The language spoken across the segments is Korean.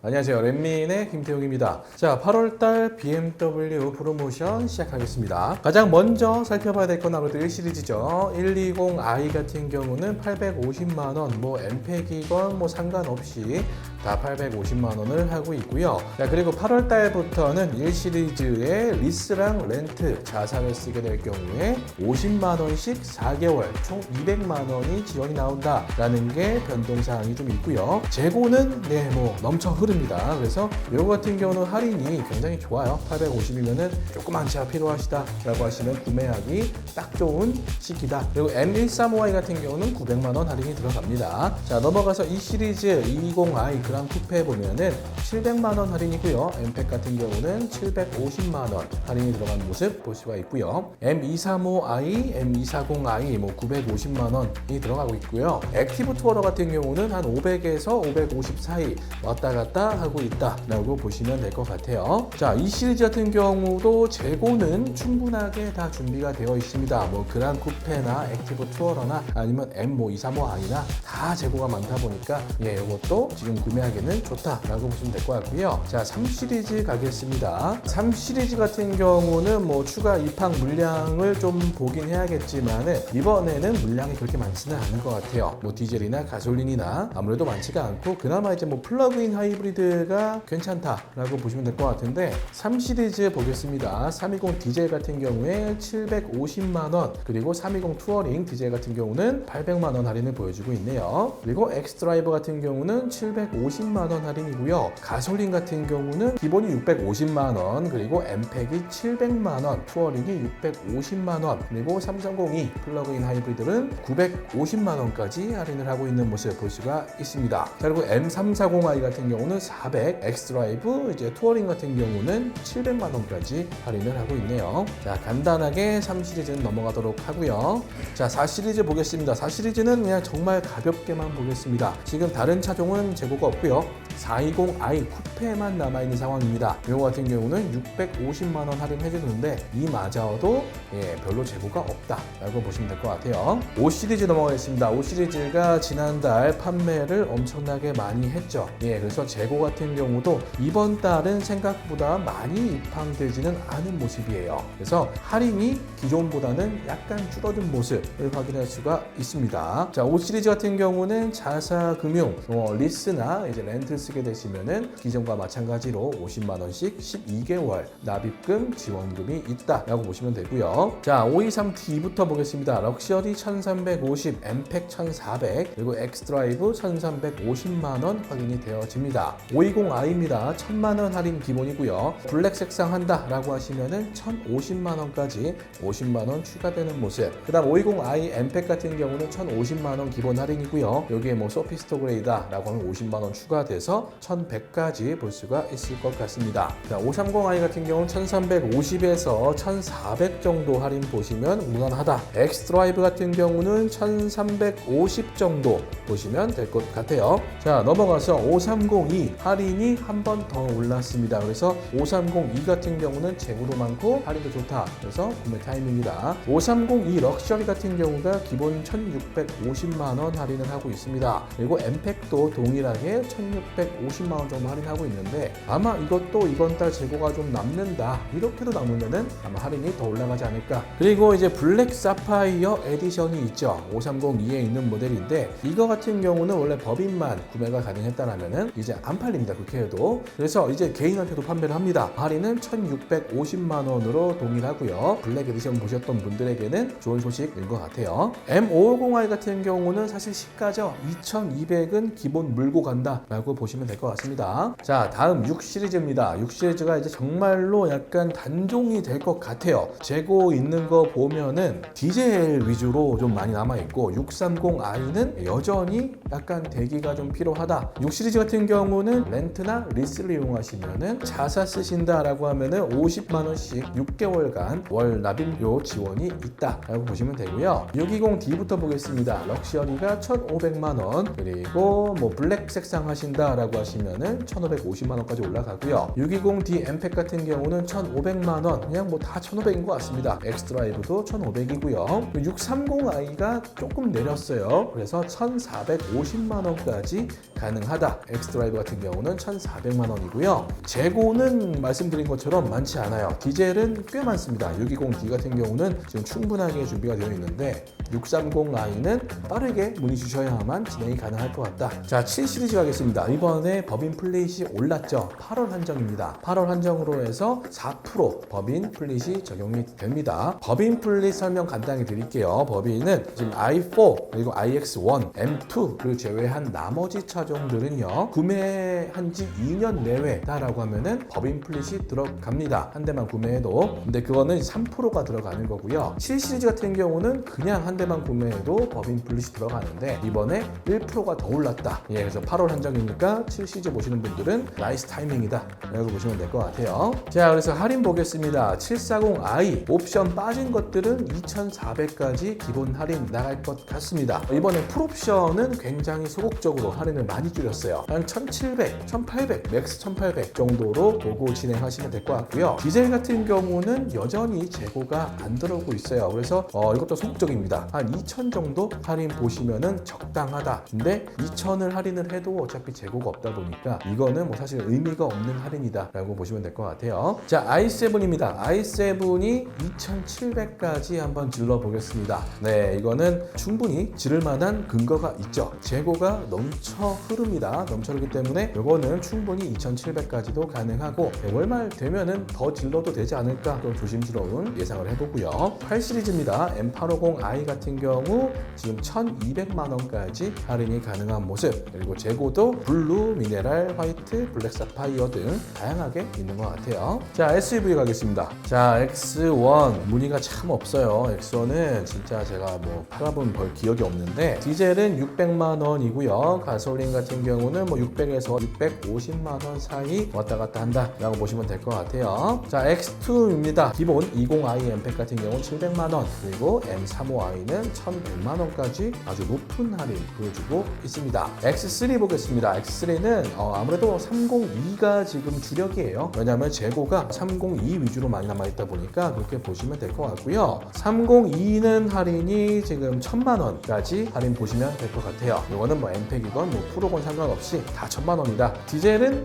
안녕하세요. 렛민의 김태웅입니다. 자, 8월달 BMW 프로모션 시작하겠습니다. 가장 먼저 살펴봐야 될 건 아무래도 1시리즈죠. 120i 같은 경우는 850만원, 엠팩이건 상관없이 다 850만원을 하고 있고요. 자, 그리고 8월달부터는 1시리즈의 리스랑 렌트 자사를 쓰게 될 경우에 50만원씩 4개월 총 200만원이 지원이 나온다라는 게 변동사항이 좀 있고요. 재고는 넘쳐 흐릅니다. 그래서 이거 같은 경우는 할인이 굉장히 좋아요. 850이면은 조그만 차 필요하시다라고 하시면 구매하기 딱 좋은 시기다. 그리고 M135i 같은 경우는 900만원 할인이 들어갑니다. 자, 넘어가서 이 시리즈 220i 그랑 쿠페 보면은 700만원 할인이고요. 엠팩 같은 경우는 750만원 할인이 들어간 모습 볼 수가 있고요. M235i, M240i 950만원이 들어가고 있고요. 액티브 투어러 같은 경우는 한 500에서 550 사이 왔다 갔다 하고 있다라고 보시면 될 것 같아요. 자, 이 시리즈 같은 경우도 재고는 충분하게 다 준비가 되어 있습니다. 그랑 쿠페나 액티브 투어러나 아니면 M235i나 다 재고가 많다 보니까 이것도 지금 구매하기는 좋다라고 보시면 될 것 같고요. 자, 3시리즈 가겠습니다. 3시리즈 같은 경우는 추가 입항 물량을 좀 보긴 해야겠지만 이번에는 물량이 그렇게 많지는 않은 것 같아요. 디젤이나 가솔린이나 아무래도 많지가 않고 그나마 이제 플러그인 하이브리드가 괜찮다라고 보시면 될 것 같은데 3시리즈 보겠습니다. 320 디젤 같은 경우에 750만원, 그리고 320 투어링 디젤 같은 경우는 800만원 할인을 보여주고 있네요. 그리고 엑스드라이브 같은 경우는 750만원 할인이고요. 가솔린 같은 경우는 기본이 650만원, 그리고 엠팩이 700만원, 투어링이 650만원, 그리고 330e 플러그인 하이브리드는 950만원까지 할인을 하고 있는 모습을 볼 수가 있습니다. 자, 그리고 M340i 같은 경우는 400, 엑스드라이브, 이제 투어링 같은 경우는 700만원까지 할인을 하고 있네요. 자, 간단하게 3시리즈는 넘어가도록 하고요. 자, 4시리즈 보겠습니다. 4시리즈는 그냥 정말 가볍게만 보겠습니다. 지금 다른 차종은 재고가 없고요. 420i 쿠페만 남아있는 상황입니다. 이거 같은 경우는 650만원 할인해주는데 이마저도 별로 재고가 없다라고 보시면 될 것 같아요. 5시리즈 넘어가겠습니다. 5시리즈가 지난달 판매를 엄청나게 많이 했죠. 그래서 재고 같은 경우도 이번 달은 생각보다 많이 입항되지는 않은 모습이에요. 그래서 할인이 기존보다는 약간 줄어든 모습을 확인할 수가 있습니다. 자, 5시리즈 같은 경우는 자사금융, 리스나 이제 렌트 쓰게 되시면은 기존과 마찬가지로 50만원씩 12개월 납입금 지원금이 있다라고 보시면 되고요. 자, 523D부터 보겠습니다. 럭셔리 1350, 엠팩 1400, 그리고 엑스드라이브 1350만원 확인이 되어집니다. 520i입니다. 1000만원 할인 기본이고요. 블랙 색상 한다라고 하시면은 1050만원까지 50만원 추가되는 모습. 그 다음 520i 엠팩 같은 경우는 1050만원 기본 할인이고요. 여기에 소피스토 그레이다라고 하면 50만원 추가돼서 1100까지 볼 수가 있을 것 같습니다. 자, 530i 같은 경우는 1350에서 1400 정도 할인 보시면 무난하다. 엑스드라이브 같은 경우는 1350 정도 보시면 될 것 같아요. 자, 넘어가서 530e 할인이 한 번 더 올랐습니다. 그래서 530e 같은 경우는 재고도 많고 할인도 좋다. 그래서 구매 타임입니다. 530e 럭셔리 같은 경우가 기본 1650만원 할인을 하고 있습니다. 그리고 엠팩도 동일하게 1650만원 정도 할인하고 있는데 아마 이것도 이번 달 재고가 좀 남는다. 이렇게도 남으면은 아마 할인이 더 올라가지 않을까. 그리고 이제 블랙 사파이어 에디션이 있죠. 530e에 있는 모델인데 이거 같은 경우는 원래 법인만 구매가 가능했다라면은 이제 안 팔립니다. 그렇게 해도. 그래서 이제 개인한테도 판매를 합니다. 할인은 1650만원으로 동일하고요. 블랙 에디션 보셨던 분들에게는 좋은 소식인 것 같아요. M550i 같은 경우는 사실 시가죠. 2200은 기본 물고 간다라고 보시면 될 것 같습니다. 자, 다음 6시리즈입니다. 6시리즈가 이제 정말로 약간 단종이 될 것 같아요. 재고 있는 거 보면은 디젤 위주로 좀 많이 남아있고 630i는 여전히 약간 대기가 좀 필요하다. 6시리즈 같은 경우는 렌트나 리스를 이용하시면은 자사 쓰신다라고 하면은 50만원씩 6개월간 월 납입료 지원이 있다라고 보시면 되고요. 620D부터 보겠습니다. 럭셔리가 1,500만원, 그리고 블랙 색상 구상하신다라고 하시면은 1,550만 원까지 올라가고요. 620D 엠팩 같은 경우는 1,500만 원, 그냥 뭐 다 1,500인 것 같습니다. 엑스드라이브도 1,500이고요. 630i가 조금 내렸어요. 그래서 1,450만 원까지 가능하다. 엑스드라이브 같은 경우는 1,400만 원이고요. 재고는 말씀드린 것처럼 많지 않아요. 디젤은 꽤 많습니다. 620D 같은 경우는 지금 충분하게 준비가 되어 있는데 630i는 빠르게 문의 주셔야만 진행이 가능할 것 같다. 자, 7 시리즈 가겠습니다. 이번에 법인 플랫이 올랐죠. 8월 한정입니다. 8월 한정으로 해서 4% 법인 플랫이 적용이 됩니다. 법인 플랫 설명 간단히 드릴게요. 법인은 지금 i4 그리고 iX1, M2를 제외한 나머지 차종들은요, 구매한 지 2년 내외다라고 하면은 법인 플랫이 들어갑니다. 한 대만 구매해도. 근데 그거는 3%가 들어가는 거고요. 7 시리즈 같은 경우는 그냥 한 대만 구매해도 법인 플랫이 들어가는데 이번에 1%가 더 올랐다. 예, 그래서 8월 한정이니까 7 시리즈 보시는 분들은 나이스 타이밍이다 라고 보시면 될 것 같아요. 자, 그래서 할인 보겠습니다. 740i 옵션 빠진 것들은 2,400까지 기본 할인 나갈 것 같습니다. 이번에 풀옵션은 굉장히 소극적으로 할인을 많이 줄였어요. 한 1,700, 1,800, 맥스 1,800 정도로 보고 진행하시면 될 것 같고요. 디젤 같은 경우는 여전히 재고가 안 들어오고 있어요. 그래서 이것도 소극적입니다. 한 2,000 정도 할인 보시면은 적당하다. 근데 2,000을 할인을 해도 어차피 재고가 없다 보니까 이거는 뭐 사실 의미가 없는 할인이다 라고 보시면 될 것 같아요. 자, i7입니다. i7이 2,700까지 한번 질러 보겠습니다. 네, 이거는 충분히 지를 만한 근거가 있죠. 재고가 넘쳐 흐릅니다. 넘쳐 흐르기 때문에 이거는 충분히 2,700까지도 가능하고 월말 되면은 더 질러도 되지 않을까, 좀 조심스러운 예상을 해보고요. 8 시리즈입니다. M850i 같은 경우 지금 1,200만 원까지 할인이 가능한 모습, 그리고 재고도 블루, 미네랄, 화이트, 블랙 사파이어 등 다양하게 있는 것 같아요. 자, SUV 가겠습니다. 자, X1 문의가 참 없어요. X1은 진짜 제가 뭐 팔아본 별 기억이 없는데 디젤은 600만 원이고요. 가솔린 같은 경우는 뭐 600에서 650만 원 사이 왔다 갔다 한다 라고 보시면 될 것 같아요. 자, X2입니다. 기본 20i 엠팩 같은 경우는 700만 원, 그리고 M35i는 1,100만 원까지 아주 높은 할인 보여주고 있습니다. X3 보겠습니다. X3는 아무래도 302가 지금 주력이에요. 왜냐하면 재고가 302 위주로 많이 남아있다 보니까 그렇게 보시면 될 것 같고요. 302는 할인이 지금 1,000만 원까지 할인 보시면 될 것 같아요. 이거는 뭐 엠팩이건 뭐 프로건 상관없이 다 1,000만 원이다. 디젤은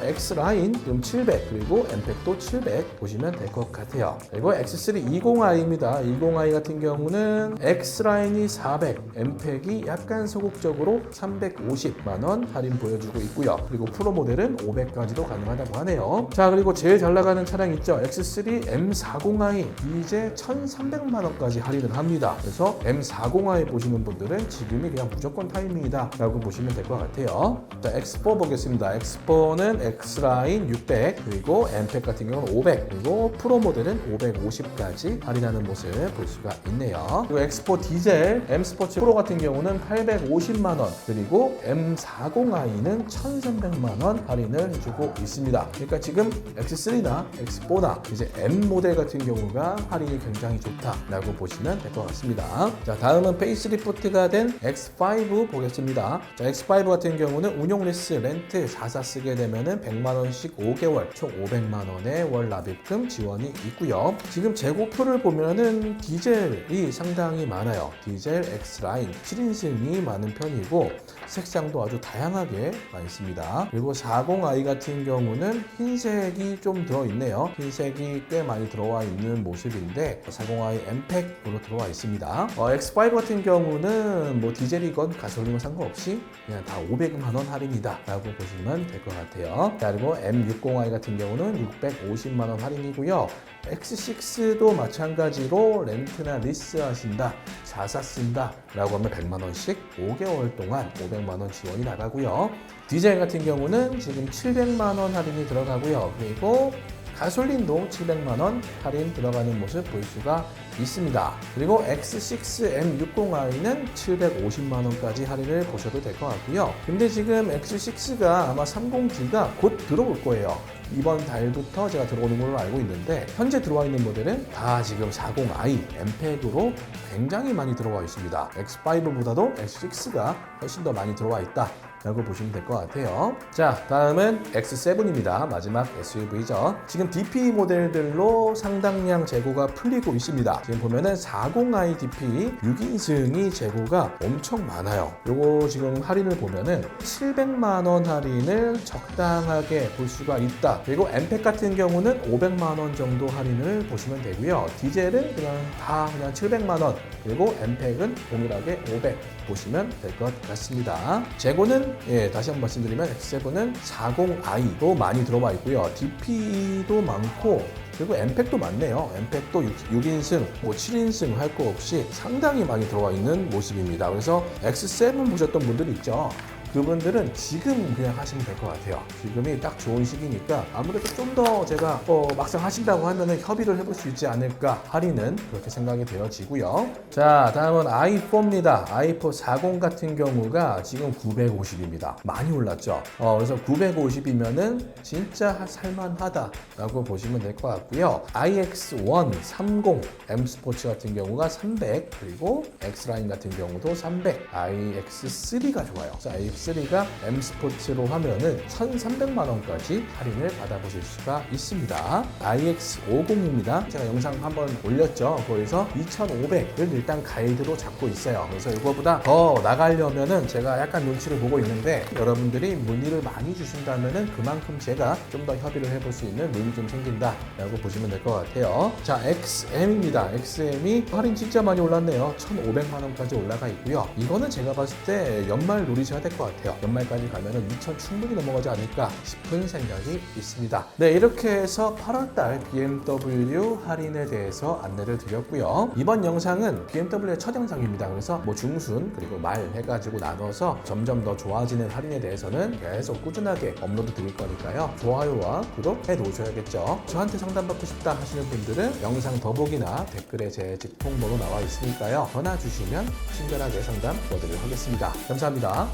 X라인 지금 700, 그리고 엠팩도 700 보시면 될 것 같아요. 그리고 X3 20i입니다. 20i 같은 경우는 X라인이 400, 엠팩이 약간 소극적으로 350만 원 할인 보여주고 있고요. 그리고 프로 모델은 500까지도 가능하다고 하네요. 자, 그리고 제일 잘 나가는 차량 있죠. X3 M40i 이제 1,300만 원까지 할인을 합니다. 그래서 M40i 보시는 분들은 지금이 그냥 무조건 타이밍이다 라고 보시면 될 것 같아요. 자, X4 보겠습니다. X4는 X라인 600, 그리고 엠팩 같은 경우는 500, 그리고 프로 모델은 550까지 할인하는 모습 볼 수가 있네요. 그리고 X4 디젤 M 스포츠 프로 같은 경우는 850만 원, 그리고 M40i는 1,300만 원 할인을 해주고 있습니다. 그러니까 지금 X3나 X4나 이제 M 모델 같은 경우가 할인이 굉장히 좋다라고 보시면 될 것 같습니다. 자, 다음은 페이스리프트가 된 X5 보겠습니다. 자, X5 같은 경우는 운용 리스 렌트 4사 쓰게 되면은 100만 원씩 5개월 총 500만 원의 월 납입금 지원이 있고요. 지금 재고표를 보면은 디젤이 상당히 많아요. 디젤 X라인 7인승이 많은 편이고 색상도 아주 다양하게 많이 있습니다. 그리고 40i 같은 경우는 흰색이 좀 들어있네요. 흰색이 꽤 많이 들어와 있는 모습인데 40i 엠팩으로 들어와 있습니다. X5 같은 경우는 뭐 디젤이건 가솔린건 상관없이 그냥 다 500만 원 할인이다 라고 보시면 될 것 같아요. 자, 그리고 M60i 같은 경우는 650만 원 할인이고요. X6도 마찬가지로 렌트나 리스 하신다, 자사 쓴다 라고 하면 100만 원씩 5개월 동안 500만 원 지원이 나가고요. 디젤 같은 경우는 지금 700만 원 할인이 들어가고요. 그리고 가솔린도 700만 원 할인 들어가는 모습 볼 수가 있습니다. 그리고 X6M60i는 750만 원까지 할인을 보셔도 될 것 같고요. 근데 지금 X6가 아마 30D가 곧 들어올 거예요. 이번 달부터 제가 들어오는 걸로 알고 있는데 현재 들어와 있는 모델은 다 지금 40i 엠팩으로 굉장히 많이 들어와 있습니다. X5보다도 X6가 훨씬 더 많이 들어와 있다 라고 보시면 될 것 같아요. 자, 다음은 X7입니다. 마지막 SUV죠. 지금 DP 모델들로 상당량 재고가 풀리고 있습니다. 지금 보면은 40i DP 6인승이 재고가 엄청 많아요. 요거 지금 할인을 보면은 700만 원 할인을 적당하게 볼 수가 있다. 그리고 엠팩 같은 경우는 500만 원 정도 할인을 보시면 되고요. 디젤은 그냥 700만 원, 그리고 엠팩은 동일하게 500 보시면 될 것 같습니다. 재고는 다시 한번 말씀드리면 X7은 40i도 많이 들어와 있고요. DP도 많고, 그리고 엠팩도 많네요. 엠팩도 6인승, 7인승 할 거 없이 상당히 많이 들어와 있는 모습입니다. 그래서 X7 보셨던 분들 있죠. 그분들은 지금 그냥 하시면 될 것 같아요. 지금이 딱 좋은 시기니까 아무래도 좀 더 제가 막상 하신다고 하면은 협의를 해볼 수 있지 않을까 할인은 그렇게 생각이 되어지고요. 자, 다음은 i4입니다. i4 40 같은 경우가 지금 950입니다. 많이 올랐죠. 그래서 950이면은 진짜 살만하다라고 보시면 될 것 같고요. iX1 30 M 스포츠 같은 경우가 300, 그리고 X라인 같은 경우도 300, iX3가 좋아요. iX3가 M 스포츠로 하면은 1,300만 원까지 할인을 받아보실 수가 있습니다. iX50입니다. 제가 영상 한번 올렸죠. 거기서 2,500을 일단 가이드로 잡고 있어요. 그래서 이거보다 더 나가려면은 제가 약간 눈치를 보고 있는데, 여러분들이 문의를 많이 주신다면은 그만큼 제가 좀 더 협의를 해볼 수 있는 룸이 좀 생긴다라고 보시면 될 것 같아요. 자, XM입니다. XM이 할인 진짜 많이 올랐네요. 1,500만 원까지 올라가 있고요. 이거는 제가 봤을 때 연말 노리셔야 될 것 같아요. 연말까지 가면은 2,000 충분히 넘어가지 않을까 싶은 생각이 있습니다. 네, 이렇게 해서 8월달 BMW 할인에 대해서 안내를 드렸고요. 이번 영상은 BMW의 첫 영상입니다. 그래서 뭐 중순 그리고 말 해가지고 나눠서 점점 더 좋아지는 할인에 대해서는 계속 꾸준하게 업로드 드릴 거니까요. 좋아요와 구독 해 놓으셔야겠죠. 저한테 상담받고 싶다 하시는 분들은 영상 더보기나 댓글에 제 직통번호 나와 있으니까요. 전화 주시면 친절하게 상담 도와드리도록 하겠습니다. 감사합니다.